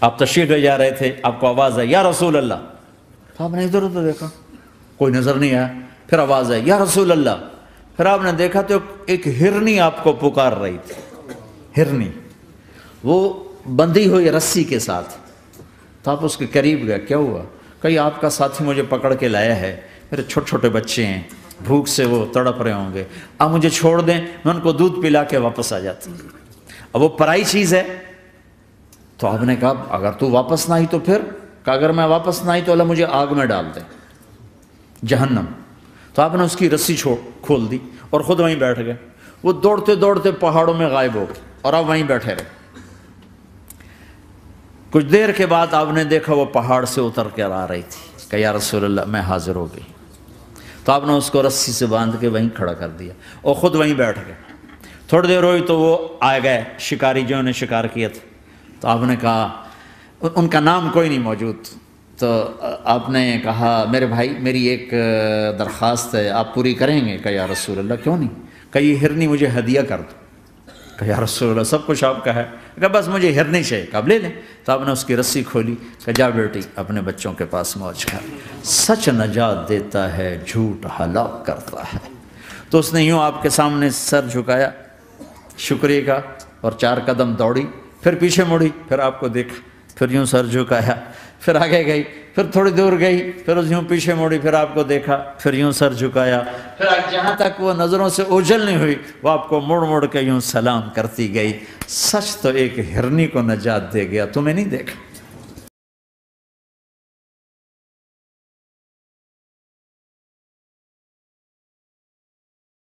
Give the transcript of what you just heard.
آپ تشریف لے جا رہے تھے، آپ کو آواز آئی یا رسول اللہ، تو آپ نے ادھر ادھر دیکھا، کوئی نظر نہیں آیا، پھر آواز آئی یا رسول اللہ، پھر آپ نے دیکھا تو ایک ہرنی آپ کو پکار رہی تھی، ہرنی، وہ بندھی ہوئی رسی کے ساتھ. تو آپ اس کے قریب گئے، کیا ہوا؟ کہیں آپ کا ساتھی مجھے پکڑ کے لایا ہے، میرے چھوٹے چھوٹے بچے ہیں، بھوک سے وہ تڑپ رہے ہوں گے، آپ مجھے چھوڑ دیں، میں ان کو دودھ پلا کے واپس آ جاتا. اب وہ پرائی چیز ہے. تو آپ نے کہا اگر تو واپس نہ آئی تو پھر، کہ اگر میں واپس نہ آئی تو اللہ مجھے آگ میں ڈال دے، جہنم. تو آپ نے اس کی رسی کھول دی اور خود وہیں بیٹھ گئے. وہ دوڑتے دوڑتے پہاڑوں میں غائب ہو گئے اور آپ وہیں بیٹھے رہے. کچھ دیر کے بعد آپ نے دیکھا وہ پہاڑ سے اتر کر آ رہی تھی، کہ یا رسول اللہ میں حاضر ہو گئی. تو آپ نے اس کو رسی سے باندھ کے وہیں کھڑا کر دیا اور خود وہیں بیٹھ گئے. تھوڑی دیر ہوئی تو وہ آ گئے شکاری جو نے شکار کیا تھا. تو آپ نے کہا، ان کا نام کوئی نہیں موجود، تو آپ نے کہا میرے بھائی میری ایک درخواست ہے، آپ پوری کریں گے؟ کہ یا رسول اللہ کیوں نہیں، کہ یہ ہرنی مجھے ہدیہ کر دو. کہ یا رسول اللہ سب کچھ آپ کا ہے، کہ بس مجھے ہرنی چاہیے، کہ آپ لے لیں. تو آپ نے اس کی رسی کھولی، کہ جا بیٹی اپنے بچوں کے پاس موج کر، سچ نجات دیتا ہے جھوٹ ہلاک کرتا ہے. تو اس نے یوں آپ کے سامنے سر جھکایا شکریہ کا اور 4 قدم دوڑی، پھر پیچھے مڑی، پھر آپ کو دیکھا، پھر یوں سر جھکایا، پھر آگے گئی، پھر تھوڑی دور گئی، پھر اس یوں پیچھے مڑی، پھر آپ کو دیکھا، پھر یوں سر جھکایا، پھر جہاں تک وہ نظروں سے اوجھل نہیں ہوئی وہ آپ کو مڑ مڑ کے یوں سلام کرتی گئی. سچ تو ایک ہرنی کو نجات دے گیا، تمہیں نہیں دیکھا.